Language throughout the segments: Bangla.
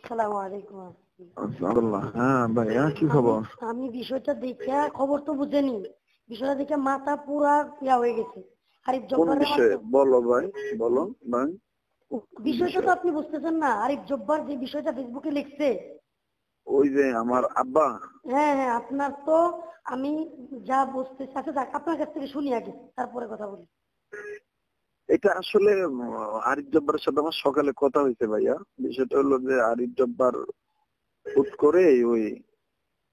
আসসালামু আলাইকুম। হ্যাঁ ভাইয়া, কি খবর? আমি বিষয়টা দেখে, খবর তো বুঝেনি, বিষয়টা দেখে মাথা পুরা ইয়া হয়ে গেছে। আরিফ কোন জব্বারের বিষয়ে বলো ভাই, বলো ভাই। বিষয়টা তো আপনি বুঝতেছেন না। আরিফ জব্বার যে বিষয়টা ফেসবুকে লিখছে, ওই যে আমার আব্বা। হ্যাঁ হ্যাঁ, আপনার তো আমি যা বুঝতেছি, আচ্ছা যাক, আপনার কাছ থেকে শুনি আগে, তারপরে কথা বলি। এটা আসলে আরিফ জব্বারের সাথে আমার সকালে কথা হয়েছে ভাইয়া। বিষয়টা হলো যে আরিফ জব্বার হুট করে ওই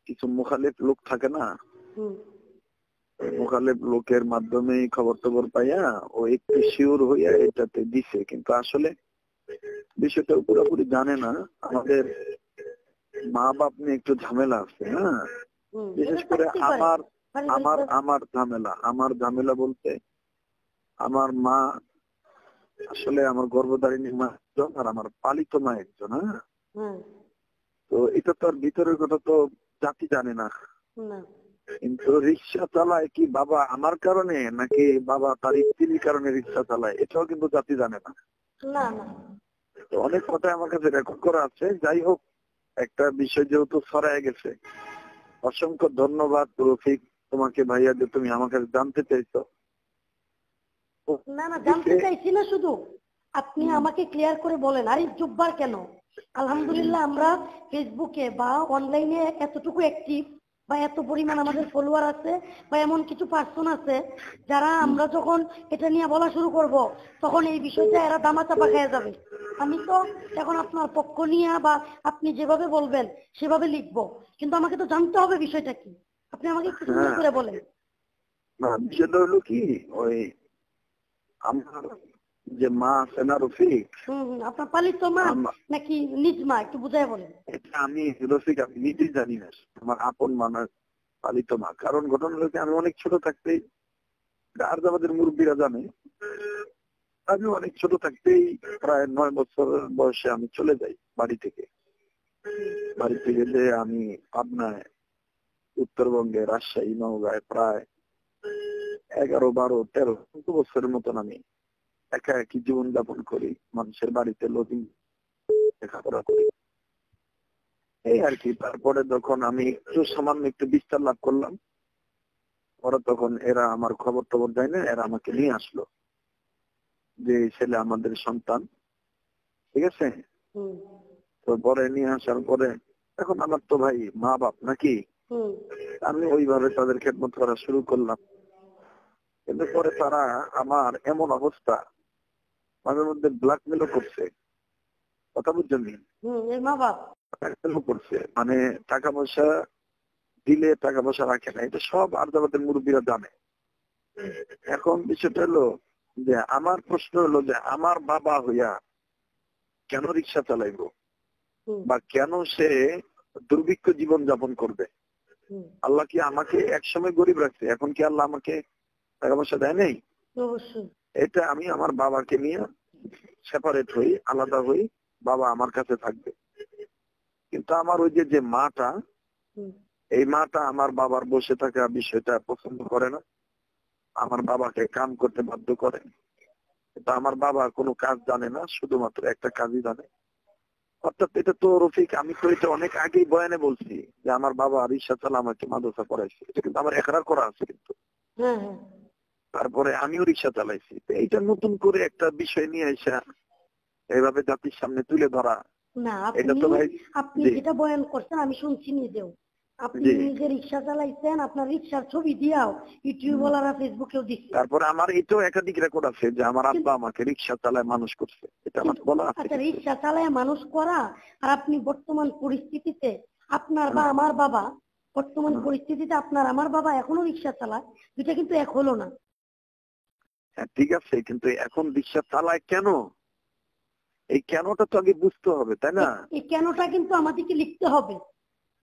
কিছু মুখালিফ লোক থাকে না, হুম মুখালিফ লোকের মাধ্যমে খবর টবর পাইয়া ও একটু শিওর হইয়া এটাতে দিছে, কিন্তু আসলে বিষয়টা পুরোপুরি জানে না। আমাদের মা বাপ নিয়ে একটু ঝামেলা আছে, হ্যাঁ। হুম, বিশেষ এটা করে থাকতেই পারে আমার পারিবারিক আমার আমার ঝামেলা বলতে, আমার মা আসলে আমার গর্ভধারিণী মা একজন আর আমার পালিত মা একজন, হ্যাঁ। হ্যাঁ, তো এটা তো আর ভিতরের কথা তো জাতি জানে না। না কিন্তু রিক্সা চালায় কি বাবা আমার কারণে, নাকি বাবা তার স্ত্রীর কারণে রিক্সা চালায়, এটাও কিন্তু জাতি জানে না। না না, তো অনেক কথা আমার কাছে রেকর্ড করা আছে। যাই হোক, একটা বিষয় যেহেতু ছড়ায় গেছে, অসংখ্য ধন্যবাদ রফিক তোমাকে ভাইয়া, যে তুমি আমার কাছে জানতে চাইছো। না না, জানতে চাইছি না, শুধু আপনি আমাকে ক্লিয়ার করে বলেন আরিফ জব্বার কেন। আলহামদুলিল্লাহ আমরা ফেসবুকে বা অনলাইনে এতটুকু অ্যাক্টিভ, বা এত পরিমাণ আমাদের ফলোয়ার আছে, বা এমন কিছু পার্সন আছে যারা আমরা যখন এটা নিয়ে বলা শুরু করব, তখন এই বিষয়টা এরা দামাচাপা খেয়ে যাবে। আমি তো এখন আপনার পক্ষ নিয়ে, বা আপনি যেভাবে বলবেন সেভাবে লিখবো, কিন্তু আমাকে তো জানতে হবে বিষয়টা কি। আপনি আমাকে একটু সুন্দর করে বলেন। না, বিষয়টা হলো কি, ওই আমার যে মা আছে না রফিক, আপনার পালিত মা নাকি নিজ মা, একটু বুঝাই বলেন। এটা আমি রফিক আমি নিজেই জানি না আমার আপন মানার পালিত মা। কারণ ঘটনা হলো কি, আমি অনেক ছোট থাকতেই, আরজাবাদের মুরব্বীরা জানে, আমি অনেক ছোট থাকতেই প্রায় 9 বছর বয়সে আমি চলে যাই বাড়ি থেকে। বাড়িতে গেলে আমি পাবনায়, উত্তরবঙ্গে, রাজশাহী, নওগাঁয় প্রায় 11, 12, 13 বছরের মতন আমি একা একই জীবন যাপন করি। মানুষের বাড়িতে লজিং লেখাপড়া করি, এই আর কি। তারপরে যখন আমি সামান্য একটু বিস্তার লাভ করলাম, পরে তখন এরা আমার খবর টবর দেয় না, এরা আমাকে নিয়ে আসলো যে এই ছেলে আমাদের সন্তান, ঠিক আছে। তো পরে নিয়ে আসার পরে এখন আমার তো ভাই মা বাপ নাকি, আমি ওইভাবে তাদের খেদমত করা শুরু করলাম। কিন্তু পরে তারা আমার এমন অবস্থা, মাঝে মধ্যে ব্ল্যাকমেলও করছে, কথা বুঝছেন, মা বাপ ব্ল্যাকমেলও করছে, মানে টাকা পয়সা দিলে টাকা পয়সা রাখে না, এটা সব আরজাবাদের মুরব্বীরা জানে। এখন বিষয়টা হলো যে, আমার প্রশ্ন হলো যে আমার বাবা হইয়া কেন রিক্সা চালাইবো, বা কেন সে দুর্ভিক্ষ জীবন যাপন করবে? আল্লাহ কি আমাকে একসময় গরিব রাখছে, এখন কি আল্লাহ আমাকে টাকা পয়সা দেয় নাই? এটা আমি আমার বাবাকে নিয়ে সেপারেট হই, আলাদা হই, বাবা আমার কাছে থাকবে। কিন্তু আমার ওই যে মাটা, এই মাটা আমার বাবার বসে থাকা বিষয়টা পছন্দ করে না, আমার বাবাকে কাম করতে বাধ্য করে। কিন্তু আমার বাবা কোনো কাজ জানে না, শুধুমাত্র একটা কাজই জানে। অর্থাৎ এটা তো রফিক, আমি তো এটা অনেক আগেই বয়ানে বলছি যে আমার বাবা রিক্সা চালা আমাকে মাদ্রাসা পড়াইছে, এটা কিন্তু আমার একরার করা আছে। কিন্তু তারপরে আমিও রিক্সা চালাইছি। এইটা নতুন করে একটা বিষয় নিয়ে এসে এইভাবে জাতির সামনে তুলে ধরা, না, এটা তো ভাই আপনি যেটা বয়ান করছেন আমি শুনছি নিজেও। আপনি নিজে রিক্সা চালাইছেন, আপনার রিক্সার ছবি দিয়াও ইউটিউবাররা ফেসবুকেও দিচ্ছে। তারপরে আমার এটাও একাধিক রেকর্ড আছে যে আমার আব্বা আমাকে রিক্সা চালায় মানুষ করছে, এটা আমার বলা আছে। আচ্ছা, রিক্সা চালায় মানুষ করা আর আপনি বর্তমান পরিস্থিতিতে, আপনার বা আমার বাবা বর্তমান পরিস্থিতিতে, আপনার আমার বাবা এখনো রিক্সা চালায়, দুটা কিন্তু এক হলো না। হ্যাঁ ঠিক আছে, কিন্তু এখন রিক্সা চালায় কেন, এই কেনটা তো আগে বুঝতে হবে, তাই না? এই কেনটা কিন্তু আমাদেরকে লিখতে হবে।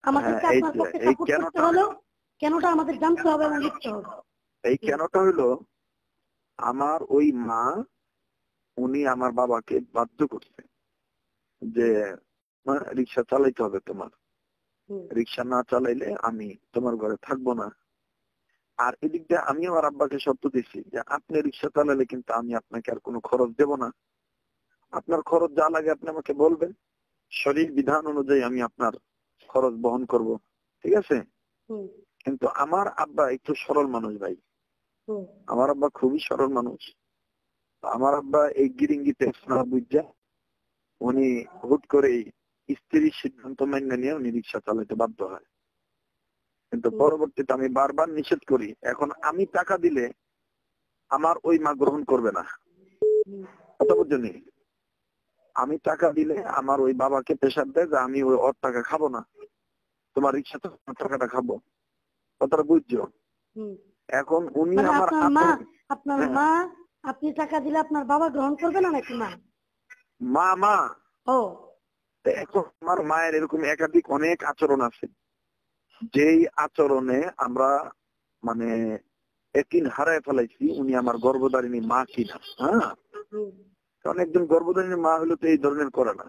আমাদেরকে আপনার পক্ষে সাপোর্ট করতে হলেও কেনটা আমাদের জানতে হবে এবং লিখতে হবে। এই কেনটা হলো, আমার ওই মা, উনি আমার বাবাকে বাধ্য করছে যে রিক্সা চালাইতে হবে তোমার, রিক্সা না চালাইলে আমি তোমার ঘরে থাকবো না। আর এদিক দিয়ে আমি আমার আব্বাকে শর্ত দিচ্ছি যে আপনি রিক্সা চালালে কিন্তু আমি আপনাকে আর কোনো খরচ দেব না, আপনার খরচ যা লাগে আপনি আমাকে বলবেন, শরীর বিধান অনুযায়ী আমি আপনার খরচ বহন করব, ঠিক আছে? কিন্তু আমার আব্বা একটু সরল মানুষ ভাই, আমার আব্বা খুবই সরল মানুষ। আমার আব্বা এই গিরিঙ্গিতে বুঝা উনি হুট করে স্ত্রীর সিদ্ধান্ত মেনে নিয়ে উনি রিক্সা চালাতে বাধ্য হয়। কিন্তু পরবর্তীতে আমি বারবার নিষেধ করি, এখন আমি টাকা দিলে আমার ওই মা গ্রহণ করবে না, কথা বুঝছেন? আমি টাকা দিলে আমার ওই বাবাকে প্রেশার দেয় যে আমি ওই ওর টাকা খাবো না, তোমার রিক্সা টাকাটা খাবো, কথাটা বুঝছো? এখন উনি আমার আপনার মা, আপনি টাকা দিলে আপনার বাবা গ্রহণ করবে না নাকি মা? মা ও, এখন আমার মায়ের এরকম একাধিক অনেক আচরণ আছে, যেই আচরণে আমরা মানে একদিন হারায় ফেলাইছি উনি আমার গর্ভধারিণী মা কিনা। হ্যাঁ, কারণ একজন গর্ভধারিণী মা হলে তো এই ধরনের করে না,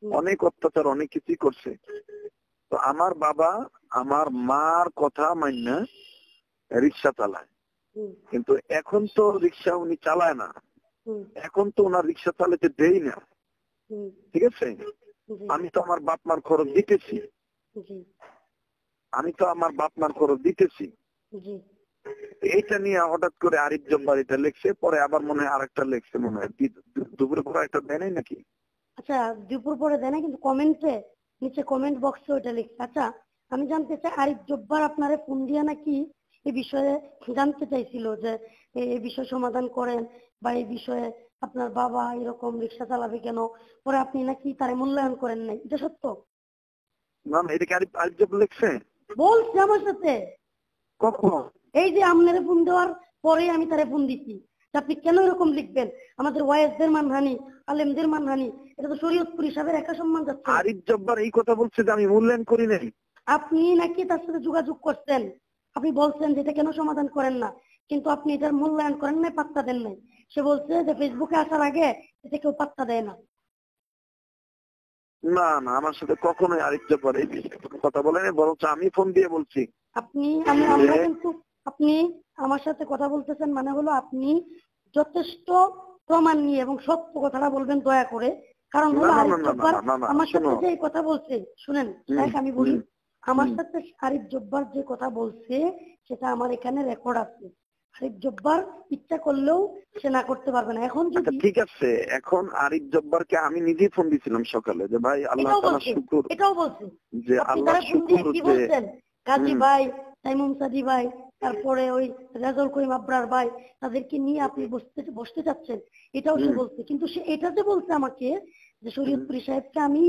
অনেক অত্যাচার অনেক কিছুই করছে। তো আমার বাবা আমার মার কথা মান্য রিক্সা চালায়, কিন্তু এখন তো রিক্সা উনি চালায় না, এখন তো ওনার রিক্সা চালাতে দেই না, ঠিক আছে? আমি তো আমার বাপ মার খরচ দিতেছি, এইটা নিয়ে হঠাৎ করে আরিফ জব্বার এটা লেখছে, পরে আবার মনে হয় আরেকটা লেখছে, মনে হয় দুপুরে পরে একটা দেয় নাই নাকি? আচ্ছা, দুপুর পরে দেয় না, কিন্তু কমেন্টে নিচে কমেন্ট বক্সে ওইটা লিখছে। আচ্ছা, আমি জানতে চাই আরিফ জব্বার আপনারে ফোন দিয়া নাকি এই বিষয়ে জানতে চাইছিল যে এই বিষয় সমাধান করেন, বা এই বিষয়ে আপনার বাবা এরকম রিক্সা চালাবে কেন, পরে আপনি নাকি তারে মূল্যায়ন করেন নাই, এটা সত্য? না এটা কি আরিফ জব্বার লিখছে? বলছে আমার সাথে। কখন? এই যে আপনারে ফোন দেওয়ার পরে আমি তারে ফোন দিচ্ছি, আপনি কেন এরকম লিখবেন, আমাদের ওয়াইজদের মানহানি, আলেমদের মানহানি, এটা তো শরীয়তপুর হিসাবে একা সম্মান যাচ্ছে। আরিফ জব্বার এই কথা বলছে যে আমি মূল্যায়ন করি নাই? আপনি নাকি তার সাথে যোগাযোগ করছেন, আপনি বলছেন যে এটা কেন সমাধান করেন না, কিন্তু আপনি এটার মূল্যায়ন করেন নাই, পাত্তা দেন নাই। সে বলছে যে ফেসবুকে আসার আগে এটা কেউ পাত্তা দেয় না। না না, আমার সাথে কখনোই আরিফ জব্বার এই বিষয়ে কথা বলেনি, বরঞ্চ আমি ফোন দিয়ে বলছি। আমরা কিন্তু আপনি আমার সাথে কথা বলতেছেন মানে হলো আপনি যথেষ্ট প্রমাণ নিয়ে এবং সত্য কথাটা বলবেন দয়া করে। কারণ হলো আরিফ জব্বার আমার সাথে যে কথা বলছে, শুনেন আমি বলি, আমার সাথে আরিফ জব্বার যে কথা বলছে সেটা আমার এখানে রেকর্ড আছে। আরিফ জব্বার ইচ্ছা করলেও সে না করতে পারবে না। এখন যদি ঠিক আছে, এখন আরিফ জব্বারকে আমি নিজেই ফোন দিয়েছিলাম সকালে যে ভাই আল্লাহ তাআলা শুকর, এটাও বলছে যে আল্লাহ শুকর কি বলছেন, কাজী ভাই, তাইমুম সাদি ভাই, তারপরে ওই রেজাউল করিম আবরার ভাই, তাদেরকে নিয়ে আপনি বসতে চাচ্ছেন, এটাও সে বলছে। কিন্তু সে এটা যে বলছে আমাকে যে শরীয়তপুরি সাহেবকে আমি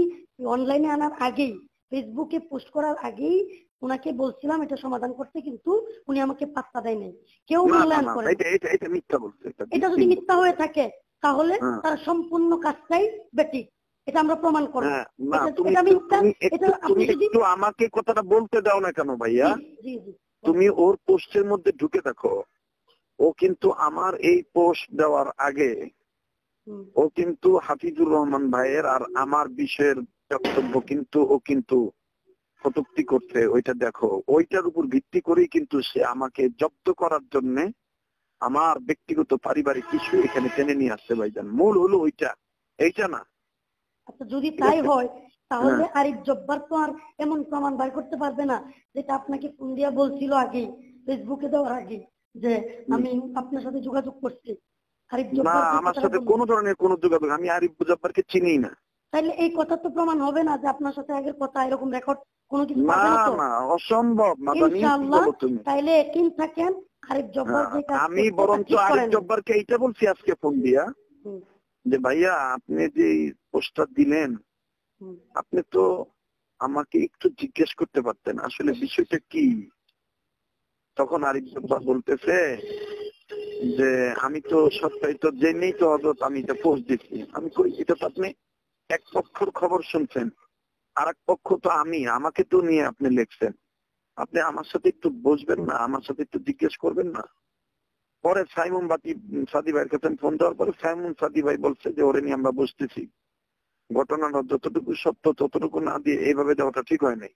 অনলাইনে আনার আগেই, ফেসবুকে পোস্ট করার আগেই ওনাকে বলছিলাম এটা সমাধান করতে, কিন্তু উনি আমাকে পাত্তা দেয় নাই, কেউ মূল্যায়ন করে। এটা মিথ্যা বলছে। এটা যদি মিথ্যা হয়ে থাকে তাহলে তার সম্পূর্ণ কাজটাই বেঠিক, এটা আমরা প্রমাণ করব। একটু আমাকে কথাটা বলতে দাও না কেন ভাইয়া? তুমি ওর পোস্টের মধ্যে ঢুকে দেখো, ও কিন্তু আমার এই পোস্ট দেওয়ার আগে ও কিন্তু হাফিজুর রহমান ভাইয়ের আর আমার বিষয়ের বক্তব্য কিন্তু ও কিন্তু কটূক্তি করছে, ওইটা দেখো। ওইটার উপর ভিত্তি করেই কিন্তু সে আমাকে জব্দ করার জন্য আমার ব্যক্তিগত পারিবারিক কিছু এখানে টেনে নিয়ে আসছে ভাইজান। মূল হলো ওইটা, এইটা না। আচ্ছা, যদি তাই হয় তাহলে আরিফ জব্বার তো আর এমন প্রমাণ বার করতে পারবে না যেটা আপনাকে ফোন দিয়া বলছিল আগে, ফেসবুকে দেওয়ার আগে, যে আমি আপনার সাথে যোগাযোগ করছি। আরিফ জব্বার আমার সাথে কোনো ধরনের কোনো যোগাযোগ, আমি আরিফ জব্বারকে চিনি না। তাহলে এই কথা তো প্রমাণ হবে না যে আপনার সাথে আগের কথা এরকম রেকর্ড কোনো কিছু পাবে না তো? না, অসম্ভব। ইনশাআল্লাহ তাইলে একদিন থাকেন আরিফ জব্বার যে কাজ, আমি বরঞ্চ আরিফ জব্বারকে এইটা বলছি আজকে ফোন দিয়া যে ভাইয়া আপনি যে পোস্টার দিলেন, আপনি তো আমাকে একটু জিজ্ঞেস করতে পারতেন আসলে বিষয়টা কি। তখন আরিফ জব্বার বলতেছে যে আমি তো সবটাই তো জেনেই তো আমি এটা পোস্ট দিচ্ছি। আমি কই, এটা তো আপনি এক পক্ষের খবর শুনছেন, আর এক পক্ষ তো আমাকে তো নিয়ে আপনি লিখছেন, আপনি আমার সাথে একটু বসবেন না, আমার সাথে একটু জিজ্ঞেস করবেন না। পরে সাইমুম সাদি ভাইয়ের কাছে ফোন দেওয়ার পরে সাইমুম সাদি ভাই বলছে যে ওরে নিয়ে আমরা বসতেছি, ঘটনাটা যতটুকু সত্য ততটুকু না দিয়ে এইভাবে দেওয়াটা ঠিক হয় নাই।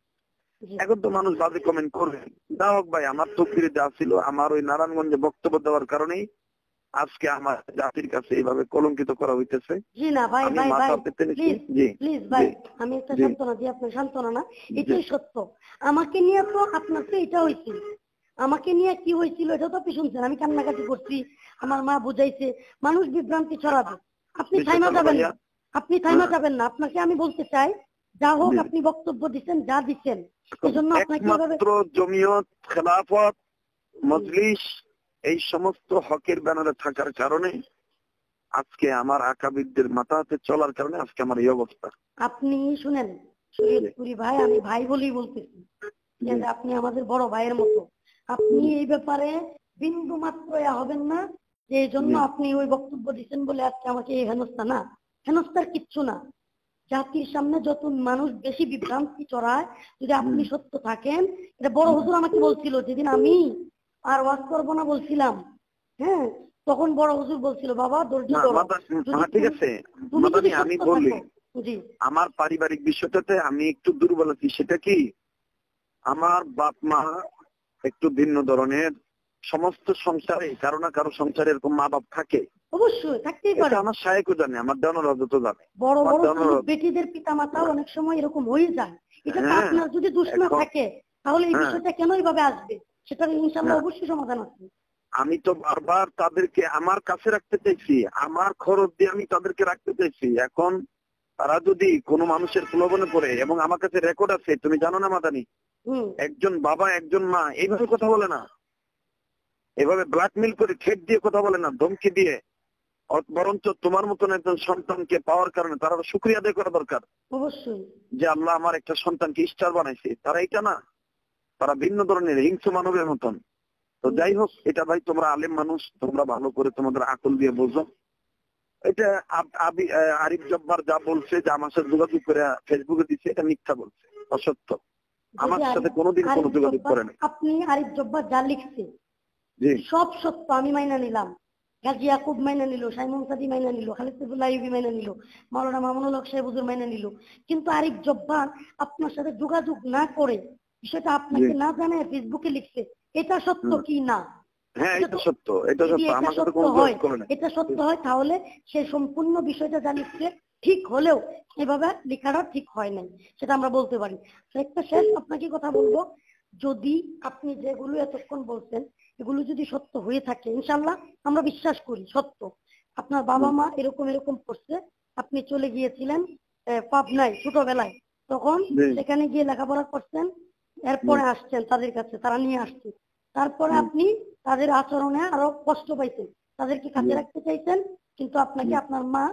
এখন তো মানুষ বাজে কমেন্ট করবে, যা হোক ভাই, আমার তকদিরে যা ছিল, আমার ওই নারায়ণগঞ্জে বক্তব্য দেওয়ার কারণেই আজকে আমার জাতির কাছে এইভাবে কলঙ্কিত করা হইতেছে। জি না ভাই, আমি ভাই ভাই মাথা পেতে নিচ্ছি। প্লিজ জি প্লিজ ভাই, জি আমি একটা জি সান্ত্বনা দিই, আপনার সান্ত্বনা না, জি এটাই সত্য। আমাকে নিয়ে তো আপনার তো এটা হয়েছিল, আমাকে নিয়ে কি হয়েছিল এটা তো আপনি শুনছেন, আমি কান্নাকাটি করছি, আমার মা বুঝাইছে, মানুষ বিভ্রান্তি ছড়াবে, আপনি থাইমা বিশ্বকাপ যাবেন ভাইয়া। না, আপনি থাইমা হ্যাঁ, যাবেন না। আপনাকে আমি বলতে চাই, যা হোক জি। আপনি বক্তব্য দিচ্ছেন, যা দিচ্ছেন, এখন এজন্য আপনাকে এভাবে একমাত্র জমিয়ত, খেলাফত, মজলিস এই সমস্ত হকের ব্যানারে থাকার কারণে আজকে আমার আকাবিরদের মাথা হাতে চলার কারণে আজকে আমার এই অবস্থা। আপনি শুনেন শরীয়তপুরি ভাই, আমি ভাই বলেই বলতেছি, জি যে আপনি আমাদের বড় ভাইয়ের মতো, আপনি এই ব্যাপারে বিন্দু মাত্র হবেন না যে এই জন্য জি আপনি ওই বক্তব্য দিচ্ছেন বলে আজকে আমাকে এই হেনস্থা, না, হেনস্থার কিচ্ছু না। জাতির সামনে যত মানুষ বেশি বিভ্রান্তি চড়ায়, যদি আপনি সত্য থাকেন, এটা বড় হুজুর আমাকে বলছিল যেদিন আমি আর ওয়াজ করবো না বলছিলাম, হ্যাঁ, তখন বড় হুজুর বলছিল, বাবা ধৈর্য না ধরো, যদি ঠিক আছে তুমি যদি মাদানি, আমি সত্য বলি থাকো। জি আমার পারিবারিক বিষয়টাতে আমি একটু দুর্বল আছি। সেটা কি, আমার বাপ মা একটু ভিন্ন ধরনের, সমস্ত সংসারে কারো না কারো সংসারে এরকম মা বাপ থাকে। অবশ্যই থাকতেই এটা পারে, আমার শায়েকও জানে, আমার দেওয়ার তো জানে, বড় আমার বড় দেওয়ার। বেটিদের পিতা মাতা অনেক সময় এরকম হয়ে যায়। এটা তো হ্যাঁ আপনার যদি দোষ না এখন থাকে, তাহলে এই হ্যাঁ বিষয়টা কেন এইভাবে আসবে, সেটার ইনশাল্লাহ হ্যাঁ অবশ্যই সমাধান আছে। আমি তো বারবার তাদেরকে আমার কাছে রাখতে চাইছি, আমার খরচ দিয়ে আমি তাদেরকে রাখতে চাইছি। এখন তারা যদি কোনো মানুষের প্রলোভনে পড়ে, এবং আমার কাছে রেকর্ড আছে, তুমি জানো না মাদানি, হুম, একজন বাবা একজন মা এইভাবে কথা বলে না, এভাবে ব্ল্যাকমেল করে ঠেট দিয়ে কথা বলে না, ধমকি দিয়ে। বরঞ্চ তোমার মতন একজন সন্তানকে পাওয়ার কারণে তারা শুকরিয়া আদায় করা দরকার, অবশ্যই। যে আল্লাহ আমার একটা সন্তানকে স্টার বানাইছে। তারা এটা না, তারা ভিন্ন ধরনের হিংস্র মানবের মতন। তো যাই হোক, এটা ভাই তোমরা আলেম মানুষ, তোমরা ভালো করে তোমাদের আকল দিয়ে বোঝো। এটা আরিফ জব্বার যা বলছে, যে আমার সাথে যোগাযোগ করে ফেসবুকে দিচ্ছে, এটা মিথ্যা বলছে, অসত্য। আমার যদি সাথে কোনোদিন কোনো আরিফ যোগাযোগ জব্বার, করে নাই। আপনি আরিফ জব্বার যা লিখছে জি সব সত্য, আমি মাইনা নিলাম, গাজী ইয়াকুব মাইনা নিল, সাইমন সাদি মাইনা নিল, খালিদ সাইফুল্লাহ আইয়ুবী মাইনা নিল, মাওলানা মামুনুল হক সাহেব হুজুর মাইনা নিল, কিন্তু আরিফ জব্বার আপনার সাথে যোগাযোগ না করে, বিষয়টা জি আপনাকে না জানায় ফেসবুকে লিখছে, এটা সত্য হুম। কি না? হ্যাঁ এটা এটা তো, সত্য, এটা যদি সত্য, এটা আমার সাথে সত্য কোনো হয়, যোগাযোগ করে নাই। এটা সত্য হয়, তাহলে সে সম্পূর্ণ বিষয়টা যা লিখছে ঠিক হলেও এভাবে লেখাটা ঠিক হয় নাই, সেটা আমরা বলতে পারি। তো একটা শেষ আপনাকে কথা বলবো, যদি আপনি যেগুলো এতক্ষণ বলছেন এগুলো যদি সত্য হয়ে থাকে, ইনশাল্লাহ আমরা বিশ্বাস করি সত্য, আপনার বাবা মা এরকম এরকম করছে, আপনি চলে গিয়েছিলেন পাবনায় ছোটবেলায়, তখন জি সেখানে গিয়ে লেখাপড়া করছেন, এরপরে আসছেন তাদের কাছে, তারা নিয়ে আসছে, তারপরে আপনি তাদের আচরণে আরো কষ্ট পাইছেন, তাদেরকে কাছে রাখতে চাইছেন, কিন্তু আপনাকে আপনার মা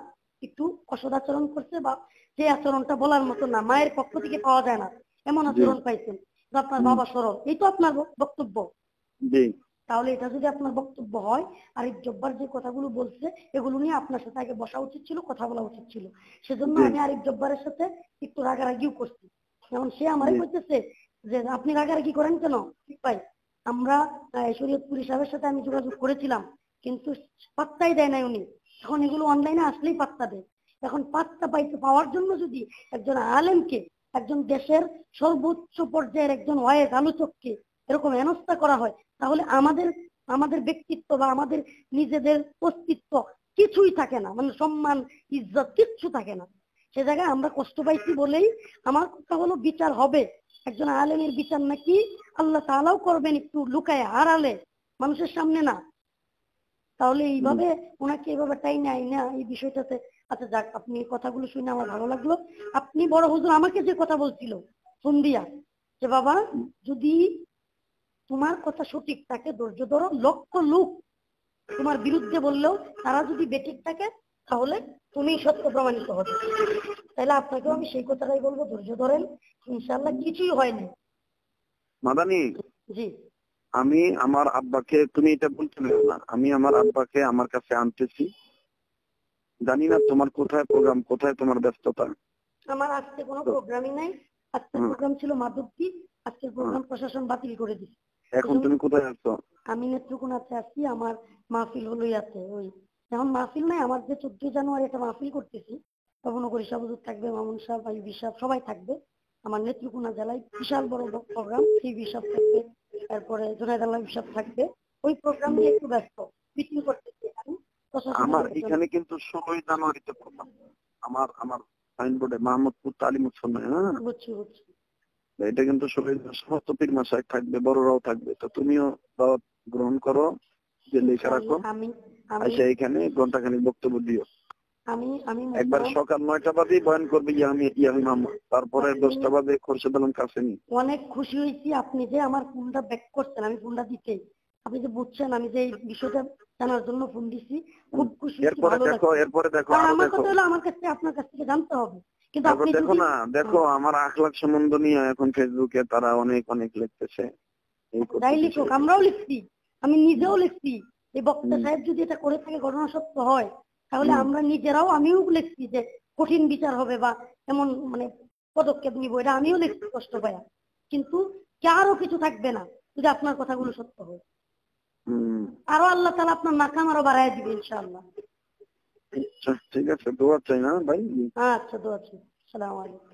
একটু অসদাচরণ করছে, বা যে আচরণটা বলার মতো না, মায়ের পক্ষ থেকে পাওয়া যায় না এমন আচরণ পাইছেন, তো আপনার বাবা সরল, এই তো আপনার বক্তব্য। জি তাহলে এটা যদি আপনার বক্তব্য হয়, আরিফ জব্বার যে কথাগুলো বলছে এগুলো নিয়ে আপনার সাথে আগে বসা উচিত ছিল, কথা বলা উচিত ছিল। সেজন্য জি আমি আরিফ জব্বারের সাথে একটু রাগারাগিও করছি, যেমন সে আমারে জি কইতেছে যে আপনি রাগারাগি করেন কেন ঠিক ভাই, আমরা শরীয়তপুরি সাহেবের সাথে আমি যোগাযোগ করেছিলাম, কিন্তু পাত্তাই দেয় নাই উনি, এখন এগুলো অনলাইনে আসলেই পাত্তা দেয়। এখন পাত্তা পাওয়ার জন্য যদি একজন আলেমকে, একজন দেশের সর্বোচ্চ পর্যায়ের একজন ওয়াইজ আলোচককে এরকম হেনস্থা করা হয়, তাহলে আমাদের আমাদের ব্যক্তিত্ব বা আমাদের নিজেদের অস্তিত্ব কিছুই থাকে না, মানে সম্মান ইজ্জত কিচ্ছু থাকে না। সে জায়গায় আমরা কষ্ট পাইছি বলেই আমার কথা হলো, বিচার হবে, একজন আলেমের বিচার নাকি আল্লাহ তাআলাও করবেন একটু লুকায় আড়ালে, মানুষের সামনে না। তাহলে এইভাবে ওনাকে এইভাবে টাই নাই না এই বিষয়টাতে। আচ্ছা যাক, আপনি এই কথাগুলো শুনে আমার ভালো লাগলো। আপনি বড় হুজুর আমাকে যে কথা বলছিল ফোন দিয়া, যে বাবা যদি তোমার কথা সঠিক থাকে ধৈর্য ধরো, লক্ষ লোক তোমার বিরুদ্ধে বললেও তারা যদি বেঠিক থাকে, তাহলে তুমি সত্য প্রমাণিত হবে। তাহলে আপনাকেও আমি সেই কথাটাই বলবো, ধৈর্য ধরেন, ইনশাল্লাহ কিছুই হয়নি। মাদানি, জি আমি আমার আব্বাকে, তুমি এটা বলতে পারো না, আমি আমার আব্বাকে আমার কাছে আনতেছি। জানি না তোমার কোথায় প্রোগ্রাম, কোথায় তোমার ব্যস্ততা। আমার আজকে কোনো তো প্রোগ্রামই নাই, আজকের হুম, প্রোগ্রাম ছিল মাধবদী, আজকের হুম। প্রোগ্রাম প্রশাসন বাতিল করে দিচ্ছে। এখন তুমি কোথায় আছো? আমি নেত্রকোনাতে আছি, আমার মাহফিল হলোই আছে ওই, এখন মাহফিল নাই, আমার যে 14 জানুয়ারি একটা মাহফিল করতেছি, নবনগরী সাহেব হুজুর থাকবে, মামুন সাহেব, আইয়ুবী সাহেব সবাই থাকবে, আমার নেত্রকোনা জেলায় বিশাল বড় প্রোগ্রাম, সিবি সাহেব থাকবে, তারপরে জুনায়দ আল্লাহ সাহেব থাকবে, ওই প্রোগ্রাম নিয়ে একটু ব্যস্ত, মিটিং করতেছি আমি, আমার এখানে কিন্তু 16 জানুয়ারিতে প্রোগ্রাম। আমার সাইনবোর্ডে মাহমুদপুর তালিম উৎসব, হ্যাঁ বুঝছি বুঝছি। এটা কিন্তু সমস্ত পীর মাসায়েখ থাকবে, বড়রাও থাকবে। তো তুমিও দাওয়াত গ্রহণ করো, যে লেখা রাখো, আমি আচ্ছা এখানে ঘন্টাখানিক বক্তব্য দিও। আমি আমি একবার সকাল 9টা বাজে বয়ান করবে ইয়ামি মাহমুদ, তারপরে 10টা বাজে খোরশেদ আলম কাসেমি। অনেক খুশি হয়েছি আপনি যে আমার ফোনটা ব্যাক করছেন, আমি ফোনটা দিতে আপনি যে বুঝছেন আমি যে এই বিষয়টা জানার জন্য ফোন দিছি, খুব খুশি হয়েছি, এরপরে ভালো দেখো লাগছে। আর আমার কথা হলো আমার কাছে আপনার কাছ থেকে জানতে হবে, কিন্তু আপনি দেখো না, দেখো আমার আখলাক সম্বন্ধ নিয়ে এখন ফেসবুকে তারা অনেক অনেক লিখতেছে। তাই লিখুক, আমরাও লিখছি, আমি নিজেও লিখছি। এই বক্তা সাহেব যদি এটা করে থাকে, ঘটনা সত্য হয়, তাহলে আমরা নিজেরাও, আমিও লিখছি যে কঠিন বিচার হবে বা এমন মানে পদক্ষেপ নিব, এটা আমিও লিখছি কষ্ট পায়া। কিন্তু কারো কিছু থাকবে না যদি আপনার কথাগুলো সত্য হয়। আরো আল্লাহ তাআলা আপনার নাকাম আরো বাড়ায় দিবে ইনশাআল্লাহ। ঠিক আছে, দোয়া চাই না ভাই। আচ্ছা, দোয়া চাই। আসসালামু আলাইকুম।